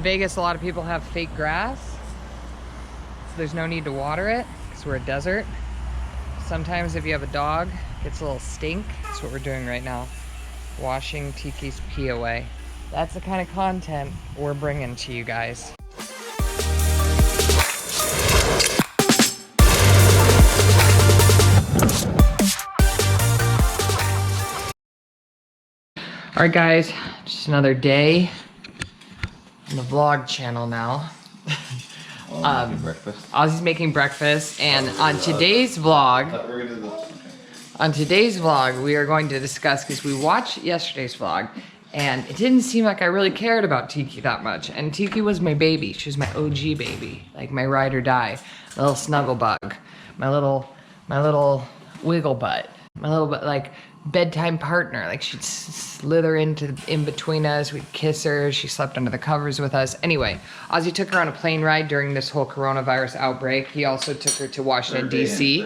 In Vegas, a lot of people have fake grass, so there's no need to water it because we're a desert. Sometimes if you have a dog, it gets a little stink. That's what we're doing right now. Washing Tiki's pee away. That's the kind of content we're bringing to you guys. All right, guys, just another day on the vlog channel now. Ozzie's making breakfast, and on today's vlog, we are going to discuss, because we watched yesterday's vlog, and it didn't seem like I really cared about Tiki that much. And Tiki was my baby. She was my OG baby, like my ride or die, my little snuggle bug, my little wiggle butt, my little like bedtime partner. Like she'd slither in between us, we'd kiss her, she slept under the covers with us. Anyway, Ozzie took her on a plane ride during this whole coronavirus outbreak. He also took her to Washington D.C.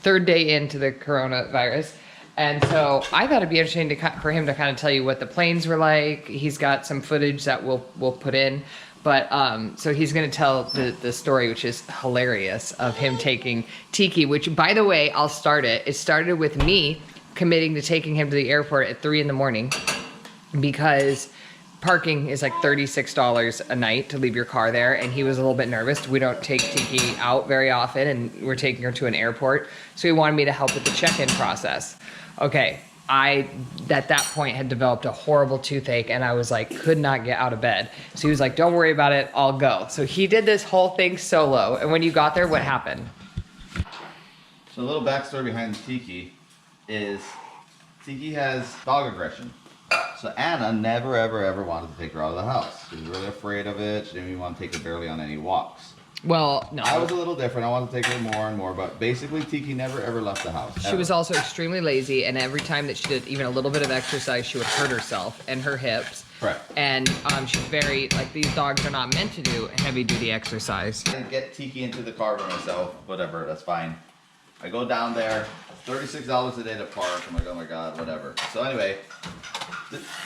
Third day into the coronavirus. And so I thought it'd be interesting for him to kind of tell you what the planes were like. He's got some footage that we'll put in. But so he's gonna tell the story, which is hilarious, of him taking Tiki, which, by the way, I'll start it. It started with me committing to taking him to the airport at 3 in the morning because parking is like $36 a night to leave your car there, and he was a little bit nervous. We don't take Tiki out very often, and we're taking her to an airport, so he wanted me to help with the check-in process. Okay, I, at that point, had developed a horrible toothache, and I was like, could not get out of bed. So he was like, don't worry about it, I'll go. So he did this whole thing solo, and when you got there, what happened? So a little backstory behind Tiki is Tiki has dog aggression. So Anna never ever wanted to take her out of the house. She was really afraid of it. She didn't even want to take her barely on any walks. Well, no. I was a little different. I wanted to take her more and more, but basically Tiki never ever left the house. She was also extremely lazy, and every time that she did even a little bit of exercise, she would hurt herself and her hips. Correct. And she's very, like, these dogs are not meant to do heavy duty exercise. I didn't get Tiki into the car by myself. Whatever, that's fine. I go down there, $36 a day to park. I'm like, oh my God, whatever. So anyway,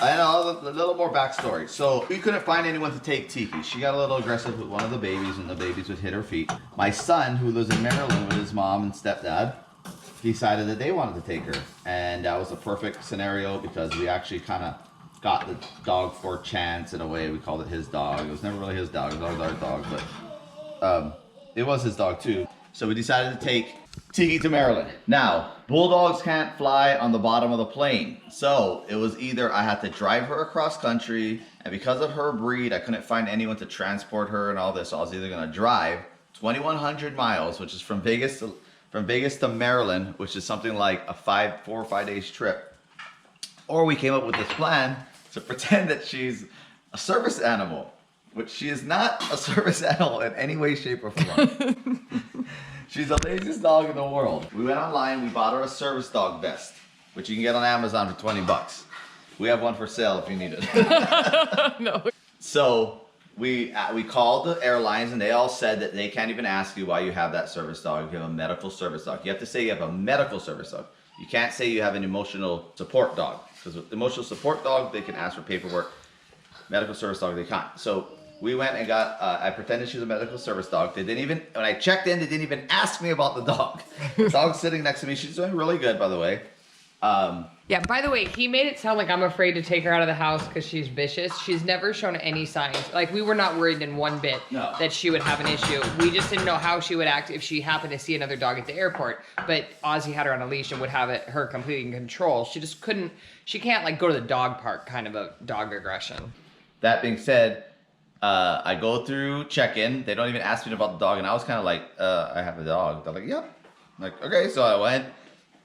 I know a little more backstory. So we couldn't find anyone to take Tiki. She got a little aggressive with one of the babies, and the babies would hit her feet. My son, who lives in Maryland with his mom and stepdad, decided that they wanted to take her. And that was a perfect scenario because we actually kind of got the dog for a chance in a way. We called it his dog. It was never really his dog. It was always our dog, but it was his dog too. So we decided to take Tiki to Maryland. Now, bulldogs can't fly on the bottom of the plane. So it was either I had to drive her across country, and because of her breed, I couldn't find anyone to transport her and all this. So I was either gonna drive 2,100 miles, which is from Vegas to Maryland, which is something like a 4 or 5 days trip. Or we came up with this plan to pretend that she's a service animal, which she is not a service animal in any way, shape, or form. She's the laziest dog in the world. We went online, we bought her a service dog vest, which you can get on Amazon for 20 bucks. We have one for sale if you need it. No. So we called the airlines, and they all said that they can't even ask you why you have that service dog. You have a medical service dog. You have to say you have a medical service dog. You can't say you have an emotional support dog, because with emotional support dog, they can ask for paperwork. Medical service dog, they can't. So we went and got, I pretended she was a medical service dog. They didn't even, when I checked in, they didn't even ask me about the dog. The dog's sitting next to me. She's doing really good, by the way. Yeah, by the way, he made it sound like I'm afraid to take her out of the house because she's vicious. She's never shown any signs. Like, we were not worried in one bit that she would have an issue. We just didn't know how she would act if she happened to see another dog at the airport. But Ozzie had her on a leash and would have her completely in control. She just couldn't, she can't, like, go to the dog park kind of a dog aggression. That being said, I go through check-in. They don't even ask me about the dog, and I was kind of like, I have a dog. They're like, yep. I'm like, okay, so I went.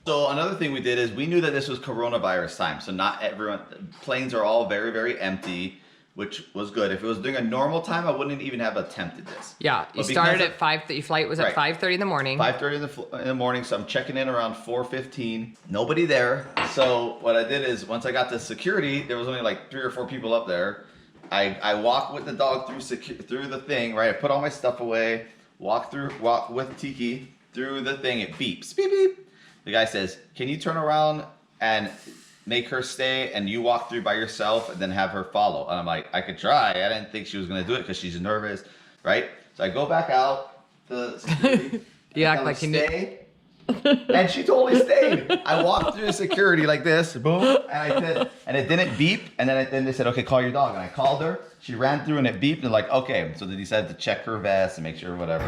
So another thing we did is we knew that this was coronavirus time, so not everyone, planes are all very, very empty, which was good. If it was during a normal time, I wouldn't even have attempted this. Yeah, you started at 5, your flight was at 5:30 in the morning. 5:30 in the morning, so I'm checking in around 4:15. Nobody there. So what I did is, once I got to security, there was only like 3 or 4 people up there. I walk with the dog through the thing, right? I put all my stuff away, walk with Tiki through the thing. It beeps, beep, beep. The guy says, can you turn around and make her stay and you walk through by yourself and then have her follow? And I'm like, I could try. I didn't think she was gonna do it because she's nervous, right? So I go back out to security. You act like you stay. And she totally stayed. I walked through security like this, boom, and I said, and it didn't beep. And then they said, okay, call your dog. And I called her. She ran through and it beeped. And like, okay. So they decided to check her vest and make sure whatever.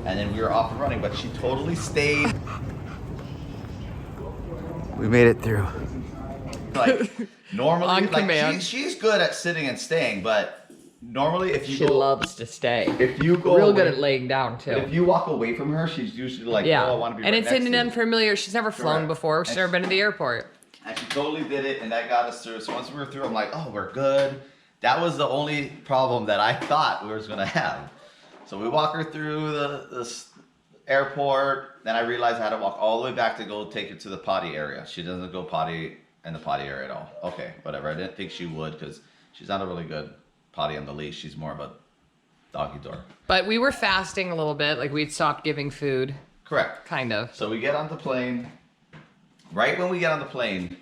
And then we were off and running, but she totally stayed. We made it through. Like normally, On like command. she's good at sitting and staying, but normally if you She go, loves to stay. if you go Real away, good at laying down too. if you walk away from her, she's usually like, Yeah, oh, I want to be and right it's next in to an you. unfamiliar. She's never flown Correct. before. She's And never been to the airport. And she totally did it, and that got us through. So once we were through, I'm like, oh, we're good. That was the only problem that I thought we was gonna have. So we walk her through the airport. Then I realized I had to walk all the way back to go take her to the potty area. She doesn't go potty in the potty area at all. Okay, whatever. I didn't think she would because she's not a really good potty on the leash. She's more of a doggy door. But we were fasting a little bit. Like we'd stopped giving food, Correct. kind of. So we get on the plane. Right when we get on the plane,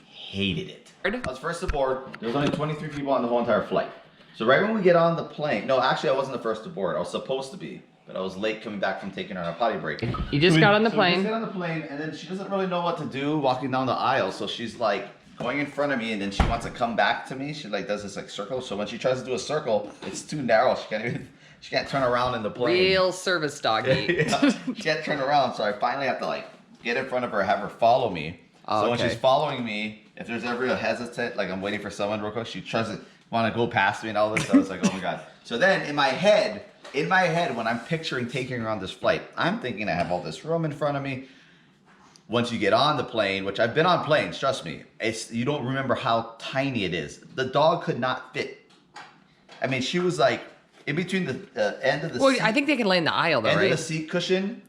hated it. I was first aboard. There was only 23 people on the whole entire flight. So right when we get on the plane, no, actually I wasn't the first aboard. I was supposed to be, but I was late coming back from taking her on a potty break. You just got on the We plane. just get on the plane, and then she doesn't really know what to do walking down the aisle. So she's like going in front of me, and then she wants to come back to me. She like does this like circle. So when she tries to do a circle, it's too narrow. She can't turn around in the plane. Real service doggy. Yeah, she can't turn around. So I finally have to like get in front of her, have her follow me. Oh, so when okay. she's following me, if there's ever a hesitant, like I'm waiting for someone real quick, she tries to want to go past me and all this. So I was like, oh my god. So then in my head, when I'm picturing taking her on this flight, I'm thinking I have all this room in front of me. Once you get on the plane, which I've been on planes, trust me, you don't remember how tiny it is. The dog could not fit. I mean, she was like in between the end of the Well, seat, I think they can lay in the aisle though, end right? of the seat cushion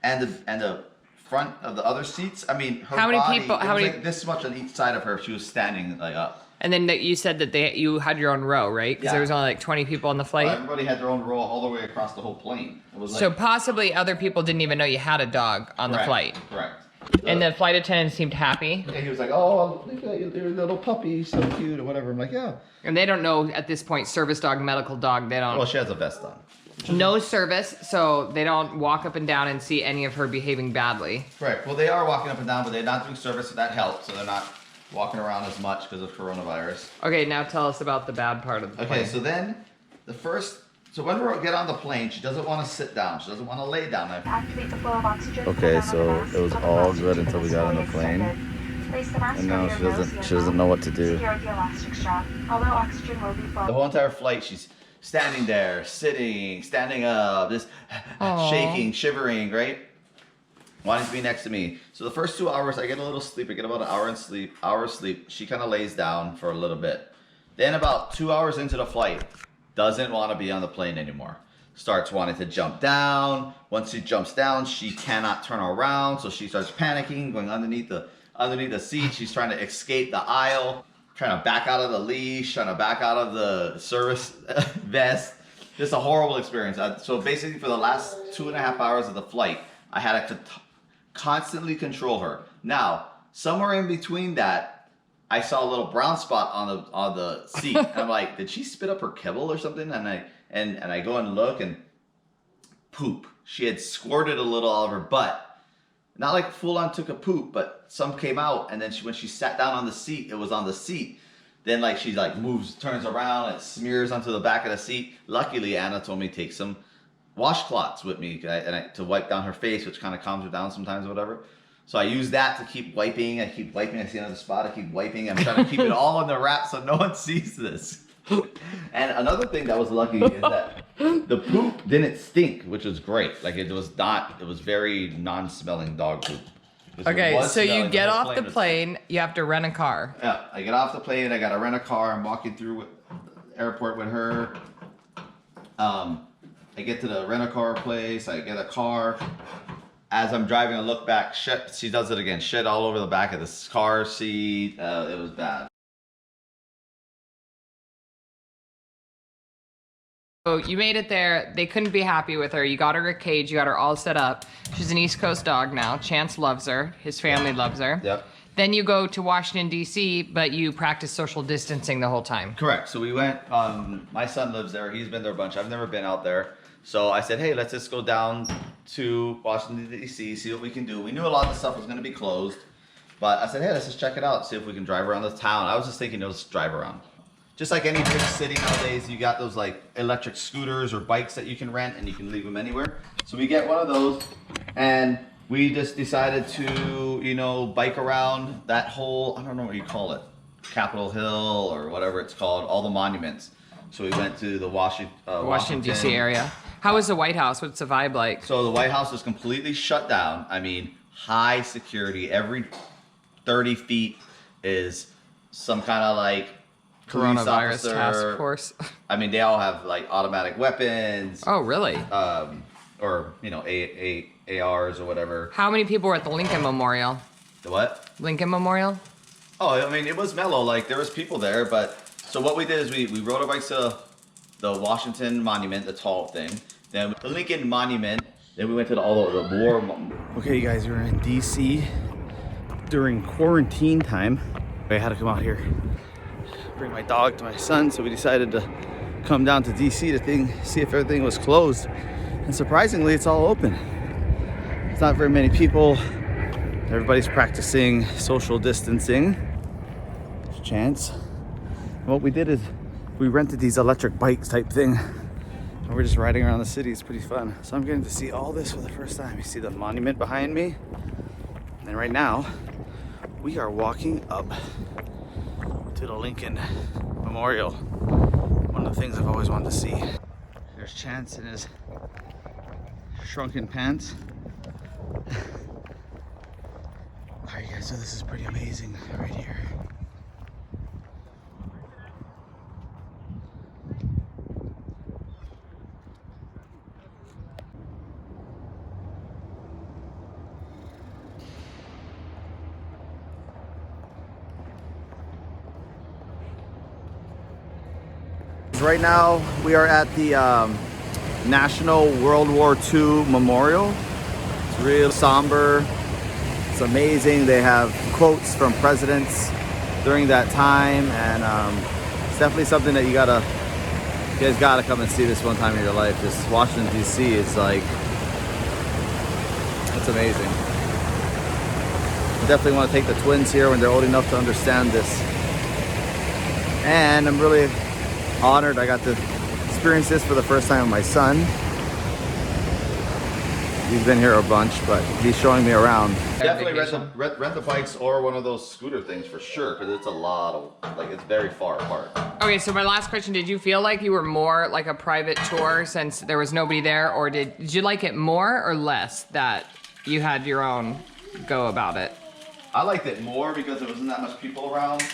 and the front of the other seats. I mean, her How many body, people- it how was many- like this much on each side of her. She was standing like up. And then you said that you had your own row, right? Because Yeah. there was only like 20 people on the flight. Everybody had their own row all the way across the whole plane. It was like, So possibly other people didn't even know you had a dog on the correct, flight. Correct. And the flight attendant seemed happy. Yeah, he was like, "Oh, look at your little puppy, so cute," or whatever. I'm like, "Yeah." And they don't know at this point, service dog, medical dog, they don't. Well, she has a vest on. No service, so they don't walk up and down and see any of her behaving badly. Correct. Well, they are walking up and down, but they're not doing service, so that helps. So they're not walking around as much because of coronavirus. Okay, now tell us about the bad part of the Okay, plane. so then so when we get on the plane, she doesn't want to sit down. She doesn't want to lay down. Activate the flow of oxygen. Okay, so it was all good until we got on the plane. And now she doesn't know what to do. Secure the elastic strap. Although oxygen will be The flowing. whole entire flight, she's standing there, sitting, standing up, just Aw. shaking, shivering, right? Wanting to be next to me. So the first 2 hours, I get a little sleep. I get about an hour of sleep. She kind of lays down for a little bit. Then about 2 hours into the flight, doesn't want to be on the plane anymore. Starts wanting to jump down. Once she jumps down, she cannot turn around. So she starts panicking, going underneath the seat. She's trying to escape the aisle, trying to back out of the leash, trying to back out of the service vest. Just a horrible experience. So basically for the last 2.5 hours of the flight, I had to constantly control her. Now, somewhere in between that, I saw a little brown spot on the seat. And I'm like, did she spit up her kibble or something? And I go and look and poop. She had squirted a little out of her butt. Not like full on took a poop, but some came out. And then when she sat down on the seat, it was on the seat. Then like she like moves, turns around, and it smears onto the back of the seat. Luckily, Anna told me to take some washcloths with me to wipe down her face, which kind of calms her down sometimes or whatever. So I use that to keep wiping. I keep wiping. I see another spot. I keep wiping. I'm trying to keep it all in the wrap so no one sees this. And another thing that was lucky is that the poop didn't stink, which was great. Like it was very non-smelling dog poop. It Okay, was so you smelling, get the whole off the was- plane, you have to rent a car. Yeah, I get off the plane. I gotta rent a car. I'm walking through the airport with her. I get to the rent-a-car place. I get a car. As I'm driving, I look back. Shit, she does it again. Shit all over the back of this car seat. It was bad. So you made it there. They couldn't be happy with her. You got her a cage. You got her all set up. She's an East Coast dog now. Chance loves her. His family loves her. Yep. Then you go to Washington, D.C., but you practice social distancing the whole time. Correct. So we went, my son lives there. He's been there a bunch. I've never been out there. So I said, hey, let's just go down to Washington, D.C., see what we can do. We knew a lot of the stuff was going to be closed. But I said, hey, let's just check it out, see if we can drive around the town. I was just thinking, let's drive around. Just like any big city nowadays, you got those like electric scooters or bikes that you can rent and you can leave them anywhere. So we get one of those and we just decided to, you know, bike around that whole, I don't know what you call it, Capitol Hill or whatever it's called, all the monuments. So we went to the Washington, D.C. area. How is the White House? What's the vibe like? So the White House is completely shut down. I mean, high security. Every 30 feet is some kind of like Coronavirus task force. I mean, they all have like automatic weapons. Oh, really? Or, you know, ARs or whatever. How many people were at the Lincoln Memorial? The what? Lincoln Memorial? Oh, I mean, it was mellow. Like, there was people there, but... So what we did is we rode our bikes to the Washington Monument, the tall thing. Then the Lincoln Monument. Then we went to the war... Okay, you guys, we're in D.C. during quarantine time. I had to come out here, bring my dog to my son, so we decided to come down to D.C. to see if everything was closed. And surprisingly, it's all open. It's not very many people. Everybody's practicing social distancing. There's a chance. And what we did is we rented these electric bikes type thing. And we're just riding around the city. It's pretty fun. So I'm getting to see all this for the first time. You see the monument behind me? And right now, we are walking up to the Lincoln Memorial. One of the things I've always wanted to see. There's Chance in his shrunken pants. Alright guys, so this is pretty amazing right here. Right now we are at the National World War II Memorial. It's real somber. It's amazing. They have quotes from presidents during that time, and it's definitely something that you guys gotta come and see this one time in your life. This Washington D.C. is like, it's amazing. I definitely want to take the twins here when they're old enough to understand this. And I'm really honored I got to experience this for the first time with my son. He's been here a bunch, but he's showing me around. Definitely rent the bikes or one of those scooter things for sure, because it's a lot of, like, it's very far apart. Okay, so my last question, did you feel like you were more like a private tour since there was nobody there, or did you like it more or less that you had your own go about it? I liked it more because there wasn't that much people around.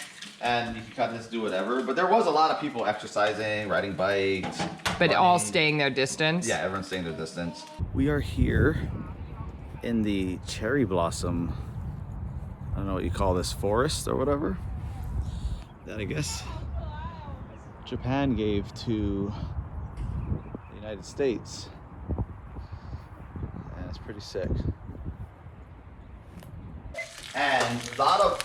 And you can kind of just do whatever. But there was a lot of people exercising, riding bikes. But running. all staying their distance? Yeah, everyone's staying their distance. We are here in the cherry blossom, I don't know what you call this, forest or whatever. That I guess Japan gave to the United States. And it's pretty sick. And a lot of,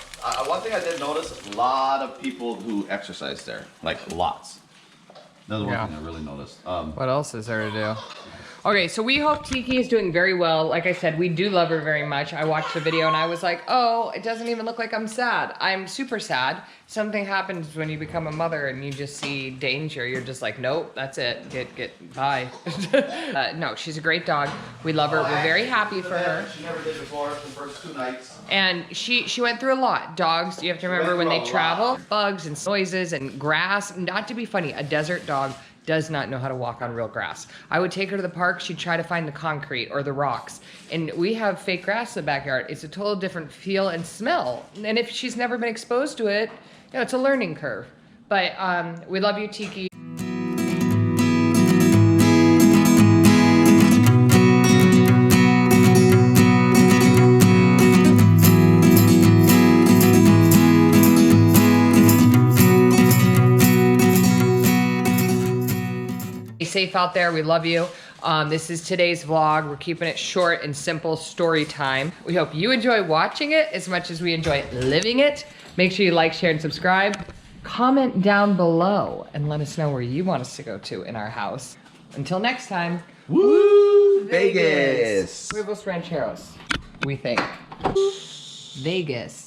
one thing I did notice, a lot of people who exercise there, like lots. That's one thing I really noticed. What else is there to do? Okay, so we hope Tiki is doing very well. Like I said, we do love her very much. I watched the video and I was like, oh, it doesn't even look like I'm sad. I'm super sad. Something happens when you become a mother and you just see danger. You're just like, nope, that's it. Get bye. No, she's a great dog. We love her. We're very happy for her. She never did before, the first 2 nights. And she went through a lot. Dogs, you have to remember when they travel, bugs and noises and grass. Not to be funny, a desert dog does not know how to walk on real grass. I would take her to the park, she'd try to find the concrete or the rocks. And we have fake grass in the backyard. It's a total different feel and smell. And if she's never been exposed to it, you know, it's a learning curve. But we love you, Tiki. Safe out there. We love you. This is today's vlog. We're keeping it short and simple story time. We hope you enjoy watching it as much as we enjoy living it. Make sure you like, share, and subscribe. Comment down below and let us know where you want us to go to in our house. Until next time. Woo! Vegas! Huevos Rancheros, we think. Vegas.